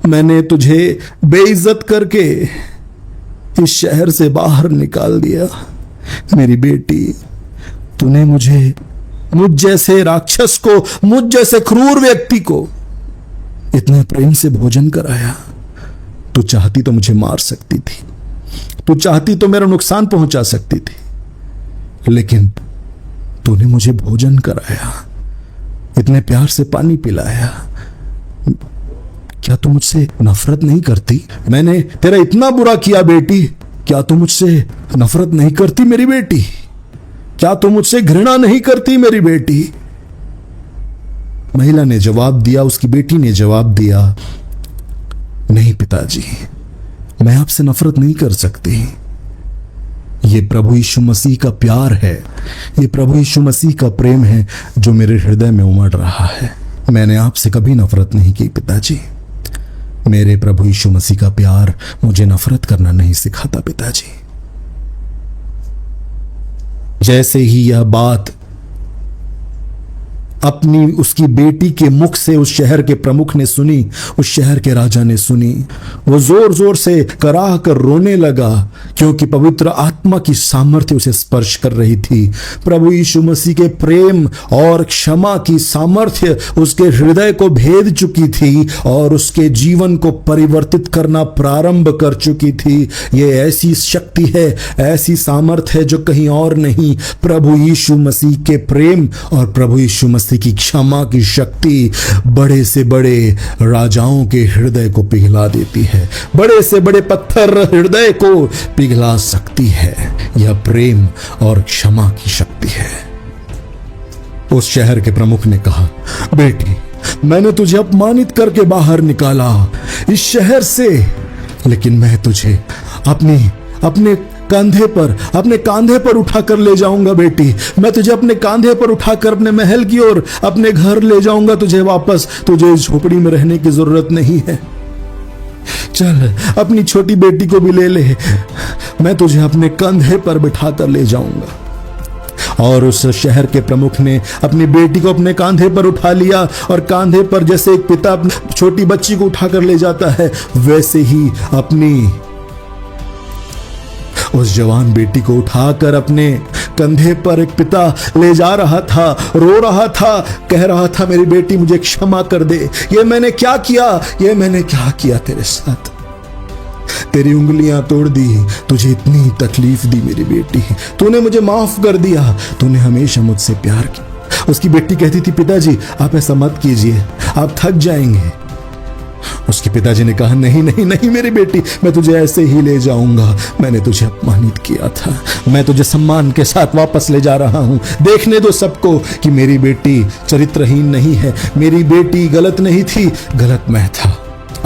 मैंने तुझे बेइज्जत करके इस शहर से बाहर निकाल दिया। मेरी बेटी, तूने मुझ जैसे राक्षस को, मुझ जैसे क्रूर व्यक्ति को इतने प्रेम से भोजन कराया। तू चाहती तो मुझे मार सकती थी, तू चाहती तो मेरा नुकसान पहुंचा सकती थी, लेकिन तूने मुझे भोजन कराया, इतने प्यार से पानी पिलाया। क्या तू मुझसे नफरत नहीं करती? मैंने तेरा इतना बुरा किया बेटी, क्या तू मुझसे नफरत नहीं करती मेरी बेटी? क्या तू मुझसे घृणा नहीं करती मेरी बेटी? महिला ने जवाब दिया, उसकी बेटी ने जवाब दिया, नहीं पिताजी, मैं आपसे नफरत नहीं कर सकती। ये प्रभु यीशु मसीह का प्यार है, ये प्रभु यीशु मसीह का प्रेम है जो मेरे हृदय में उमड़ रहा है। मैंने आपसे कभी नफरत नहीं की पिताजी। मेरे प्रभु यीशु मसीह का प्यार मुझे नफरत करना नहीं सिखाता पिताजी। जैसे ही यह बात अपनी उसकी बेटी के मुख से उस शहर के प्रमुख ने सुनी, उस शहर के राजा ने सुनी, वो जोर जोर से कराह कर रोने लगा, क्योंकि पवित्र आत्मा की सामर्थ्य उसे स्पर्श कर रही थी। प्रभु यीशु मसीह के प्रेम और क्षमा की सामर्थ्य उसके हृदय को भेद चुकी थी और उसके जीवन को परिवर्तित करना प्रारंभ कर चुकी थी। ये ऐसी शक्ति है, ऐसी सामर्थ्य है जो कहीं और नहीं, प्रभु यीशु मसीह के प्रेम और प्रभु यीशु मसीह की क्षमा की शक्ति बड़े से बड़े राजाओं के हृदय को पिघला देती है, बड़े से बड़े पत्थर हृदय को पिघला सकती है। यह प्रेम और क्षमा की शक्ति है। उस शहर के प्रमुख ने कहा, बेटी, मैंने तुझे अपमानित करके बाहर निकाला इस शहर से, लेकिन मैं तुझे अपने कांधे पर उठाकर ले जाऊंगा बेटी। मैं तुझे अपने कांधे पर उठाकर अपने महल की ओर, अपने घर ले जाऊंगा तुझे वापस। तुझे इस झोपड़ी में रहने की जरूरत नहीं है। चल, अपनी छोटी बेटी को भी ले ले, मैं तुझे अपने कंधे पर बिठाकर ले जाऊंगा। और उस शहर के प्रमुख ने अपनी बेटी को अपने कांधे पर उठा लिया और कांधे पर जैसे एक पिता अपनी छोटी बच्ची को उठाकर ले जाता है, वैसे ही अपनी उस जवान बेटी को उठाकर अपने कंधे पर एक पिता ले जा रहा था, रो रहा था, कह रहा था, मेरी बेटी मुझे क्षमा कर दे, ये मैंने क्या किया तेरे साथ? तेरी उंगलियां तोड़ दी, तुझे इतनी तकलीफ दी मेरी बेटी, तूने मुझे माफ कर दिया, तूने हमेशा मुझसे प्यार किया। उसकी बेटी कहती थी, पिताजी आप ऐसा मत कीजिए, आप थक जाएंगे। उसके पिताजी ने कहा, नहीं नहीं नहीं मेरी बेटी, मैं तुझे ऐसे ही ले जाऊंगा। मैंने तुझे अपमानित किया था, मैं तुझे सम्मान के साथ वापस ले जा रहा हूं। देखने दो सबको कि मेरी बेटी चरित्रहीन नहीं है, मेरी बेटी गलत नहीं थी, गलत मैं था।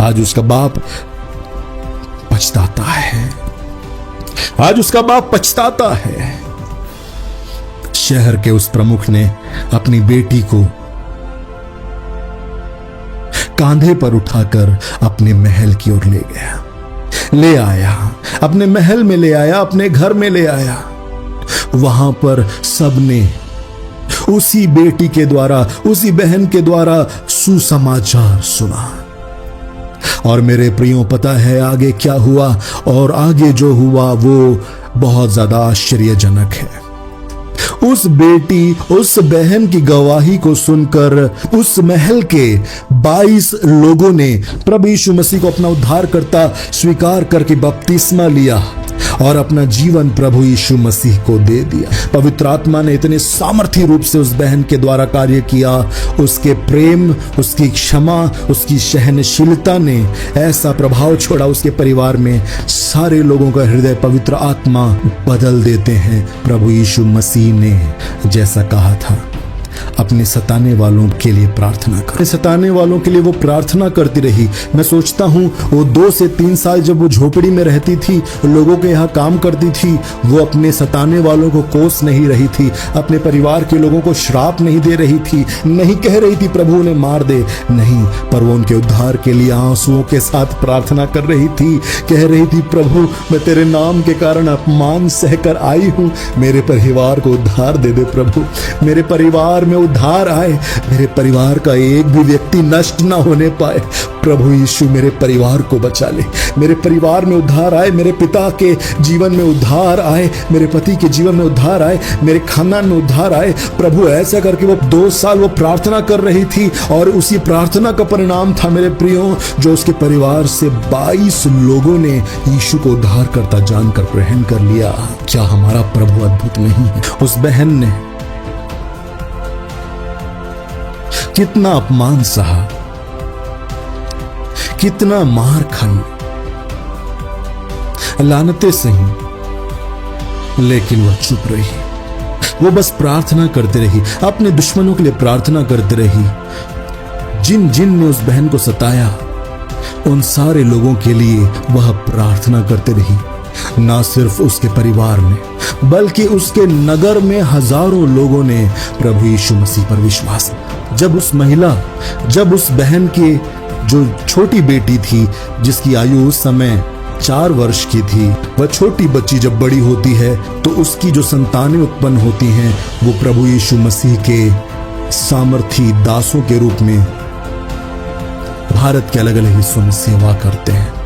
आज उसका बाप पछताता है, आज उसका बाप पछताता है। शहर के उस प्रमुख ने अपनी बेटी को कांधे पर उठाकर अपने महल की ओर ले गया, ले आया, अपने महल में ले आया, अपने घर में ले आया। वहां पर सबने उसी बेटी के द्वारा, उसी बहन के द्वारा सुसमाचार सुना। और मेरे प्रियो, पता है आगे क्या हुआ? और आगे जो हुआ वो बहुत ज्यादा आश्चर्यजनक है। उस बेटी, उस बहन की गवाही को सुनकर उस महल के 22 लोगों ने प्रभु यीशु मसीह को अपना उद्धारकर्ता स्वीकार करके बपतिस्मा लिया और अपना जीवन प्रभु यीशु मसीह को दे दिया। पवित्र आत्मा ने इतने सामर्थ्य रूप से उस बहन के द्वारा कार्य किया। उसके प्रेम, उसकी क्षमा, उसकी सहनशीलता ने ऐसा प्रभाव छोड़ा उसके परिवार में। सारे लोगों का हृदय पवित्र आत्मा बदल देते हैं। प्रभु यीशु मसीह ने जैसा कहा था, अपने सताने वालों के लिए प्रार्थना कर। सताने वालों के लिए वो प्रार्थना करती रही। मैं सोचता हूँ वो 2 से 3 साल जब वो झोपड़ी में रहती थी, लोगों के यहाँ काम करती थी, वो अपने सताने वालों को कोस नहीं रही थी, अपने परिवार के लोगों को श्राप नहीं दे रही थी, नहीं कह रही थी प्रभु उन्हें मार दे, नहीं, पर वो उनके उद्धार के लिए आंसुओं के साथ प्रार्थना कर रही थी। कह रही थी, प्रभु मैं तेरे नाम के कारण अपमान सहकर आई हूँ, मेरे परिवार को उद्धार दे दे प्रभु, मेरे परिवार में उद्धार आए, मेरे परिवार का एक भी व्यक्ति नष्ट ना होने पाए। प्रभु यीशु मेरे परिवार को बचा ले, मेरे परिवार में उद्धार आए, मेरे पिता के जीवन में उद्धार आए, मेरे पति के जीवन में उद्धार आए, मेरे खानदान में उद्धार आए। प्रभु ऐसा करके वो 2 साल वो प्रार्थना कर रही थी और उसी प्रार्थना का परिणाम था मेरे प्रियो, जो उसके परिवार से 22 लोगों ने यीशु को उद्धार करता जानकर ग्रहण कर लिया। क्या हमारा प्रभु अद्भुत नहीं है? उस बहन ने कितना अपमान सहा, कितना मार खाई, लानतें सही, लेकिन वह चुप रही। वो बस प्रार्थना करती रही, अपने दुश्मनों के लिए प्रार्थना करती रही। जिन जिन ने उस बहन को सताया, उन सारे लोगों के लिए वह प्रार्थना करती रही। ना सिर्फ उसके परिवार में, बल्कि उसके नगर में हजारों लोगों ने प्रभु यीशु मसीह पर विश्वास। जब उस महिला, जब उस बहन की जो छोटी बेटी थी, जिसकी आयु उस समय 4 वर्ष की थी, वह छोटी बच्ची जब बड़ी होती है तो उसकी जो संतानें उत्पन्न होती हैं, वो प्रभु यीशु मसीह के सामर्थी दासों के रूप में भारत के अलग अलग हिस्सों में सेवा करते हैं।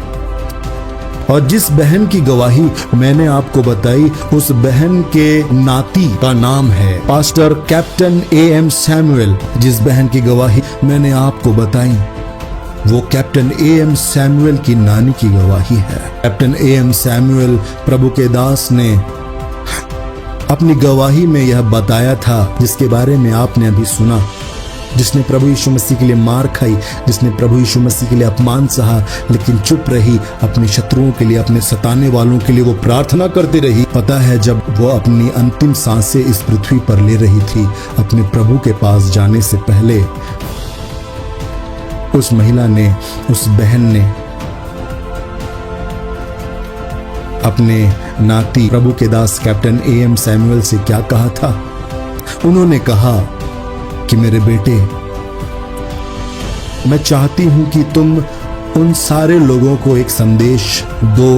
और जिस बहन की गवाही मैंने आपको बताई, उस बहन के नाती का नाम है पास्टर कैप्टन A.M. सैमुअल। जिस बहन की गवाही मैंने आपको बताई, वो कैप्टन A.M. सैमुअल की नानी की गवाही है। Captain A.M. सैमुअल प्रभु के दास ने अपनी गवाही में यह बताया था, जिसके बारे में आपने अभी सुना, जिसने प्रभु यीशु मसीह के लिए मार खाई, जिसने प्रभु यीशु मसीह के लिए अपमान सहा, लेकिन चुप रही। अपने शत्रुओं के लिए, अपने सताने वालों के लिए वो प्रार्थना करती रही। पता है, जब वो अपनी अंतिम सांसें इस पृथ्वी पर ले रही थी, अपने प्रभु के पास जाने से पहले, उस महिला ने, उस बहन ने अपने नाती प्रभु के दास कैप्टन A.M. सैमुअल से क्या कहा था? उन्होंने कहा कि मेरे बेटे, मैं चाहती हूं कि तुम उन सारे लोगों को एक संदेश दो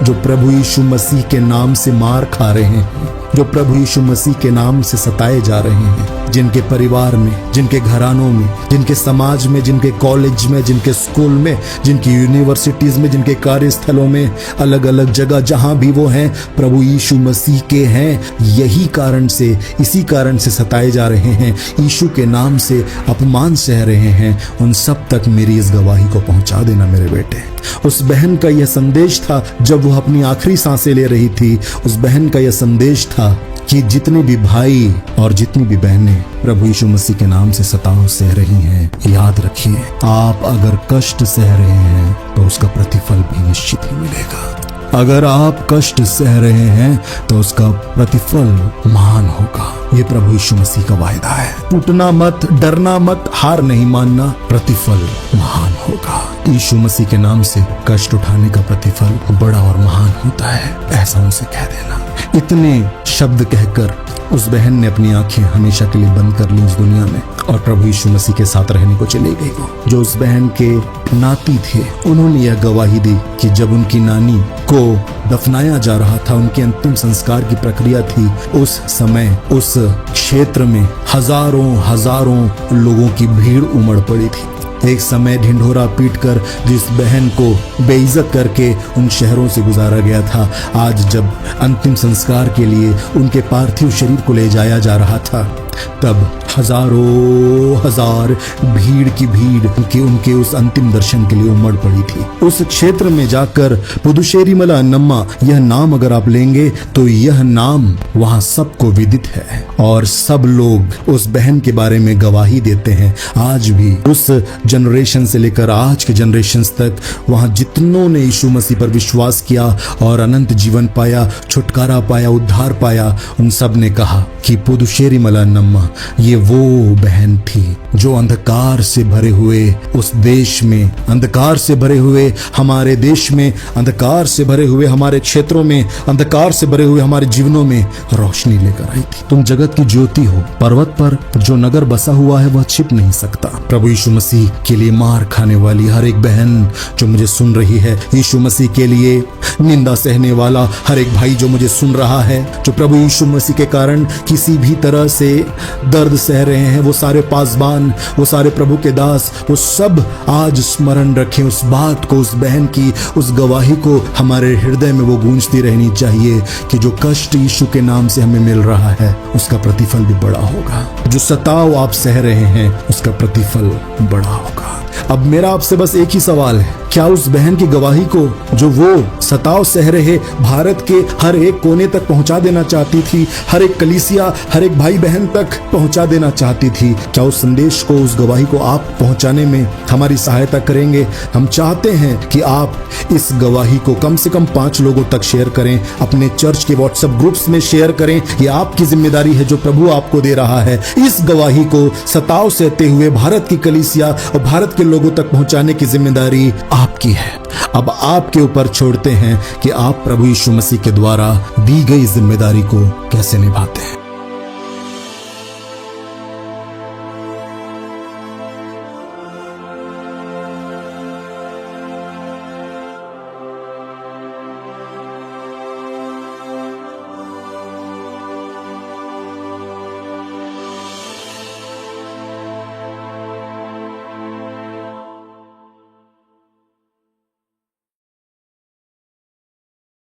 जो प्रभु यीशु मसीह के नाम से मार खा रहे हैं, जो प्रभु यीशु मसीह के नाम से सताए जा रहे हैं, जिनके परिवार में, जिनके घरानों में, जिनके समाज में, जिनके कॉलेज में, जिनके स्कूल में, जिनकी यूनिवर्सिटीज में, जिनके कार्यस्थलों में, अलग अलग जगह जहां भी वो हैं, प्रभु यीशु मसीह के हैं। यही कारण से, इसी कारण से सताए जा रहे हैं, यीशु के नाम से अपमान सह रहे हैं। उन सब तक मेरी इस गवाही को पहुंचा देना मेरे बेटे। उस बहन का यह संदेश था, जब वो अपनी आखिरी सांसें ले रही थी, उस बहन का यह संदेश था कि जितने भी भाई और जितनी भी बहनें प्रभु यीशु मसीह के नाम से सताव सह रही हैं, याद रखिए, आप अगर कष्ट सह रहे हैं तो उसका प्रतिफल भी निश्चित ही मिलेगा। अगर आप कष्ट सह रहे हैं तो उसका प्रतिफल महान होगा। ये प्रभु यीशु मसीह का वायदा है। टूटना मत, डरना मत, हार नहीं मानना, प्रतिफल महान होगा। यीशु मसीह के नाम से कष्ट उठाने का प्रतिफल बड़ा और महान होता है, ऐसा उनसे कह देना। इतने शब्द कहकर उस बहन ने अपनी आंखें हमेशा के लिए बंद कर ली इस दुनिया में और प्रभु यीशु मसीह के साथ रहने को चली गई। जो उस बहन के नाती थे, उन्होंने यह गवाही दी कि जब उनकी नानी को दफनाया जा रहा था, उनके अंतिम संस्कार की प्रक्रिया थी, उस समय उस क्षेत्र में हजारों लोगों की भीड़ उमड़ पड़ी थी। एक समय ढिंढोरा पीटकर जिस बहन को बेइज्जत करके उन शहरों से गुजारा गया था, आज जब अंतिम संस्कार के लिए उनके पार्थिव शरीर को ले जाया जा रहा था, तब हजार भीड़ की भीड़ उनके उस अंतिम दर्शन के लिए उमड़ पड़ी थी। उस क्षेत्र में जाकर पुदुचेरीमला अन्नम्मा यह नाम अगर आप लेंगे तो यह नाम वहां सबको विदित है और सब लोग उस बहन के बारे में गवाही देते हैं। आज भी उस जनरेशन से लेकर आज के जनरेशन तक वहां जितनों ने यीशु मसीह पर विश्वास किया और अनंत जीवन पाया, छुटकारा पाया, उद्धार पाया, उन सब ने कहा कि पुदुचेरीमला अन्नम्मा ये वो बहन थी जो अंधकार से भरे हुए उस देश में, अंधकार से भरे हुए हमारे देश में, अंधकार से भरे हुए हमारे क्षेत्रों में, अंधकार से भरे हुए हमारे जीवनों में रोशनी लेकर आई थी। तुम जगत की ज्योति हो। पर्वत पर जो नगर बसा हुआ है वह छिप नहीं सकता। प्रभु यीशु मसीह के लिए मार खाने वाली हर एक बहन जो मुझे सुन रही है, यीशु मसीह के लिए निंदा सहने वाला हर एक भाई जो मुझे सुन रहा है, जो प्रभु यीशु मसीह के कारण किसी भी तरह से दर्द सह रहे हैं, वो सारे पासबान, वो सारे प्रभु के दास, वो सब आज स्मरण रखें उस बात को, उस बहन की उस गवाही को हमारे हृदय में वो गूंजती रहनी चाहिए कि जो कष्ट यीशु के नाम से हमें मिल रहा है उसका प्रतिफल भी बड़ा होगा। जो सताव आप सह रहे हैं उसका प्रतिफल बड़ा होगा। अब मेरा आपसे बस एक ही सवाल है, क्या उस बहन की गवाही को जो वो सताव सह रहे भारत के हर एक कोने तक पहुंचा देना चाहती थी, हर एक कलीसिया, हर एक भाई बहन तक पहुंचा देना चाहती थी, क्या उस संदेश को, उस गवाही को आप पहुंचाने में हमारी सहायता करेंगे? हम चाहते हैं कि आप इस गवाही को कम से कम 5 लोगों तक शेयर करें, अपने चर्च के व्हाट्सएप ग्रुप्स में शेयर करें। ये आपकी जिम्मेदारी है जो प्रभु आपको दे रहा है। इस गवाही को सताव सहते हुए भारत की कलीसिया और भारत के लोगों तक पहुंचाने की जिम्मेदारी आपकी है। अब आपके ऊपर छोड़ते हैं कि आप प्रभु यीशु मसीह के द्वारा दी गई जिम्मेदारी को कैसे निभाते हैं।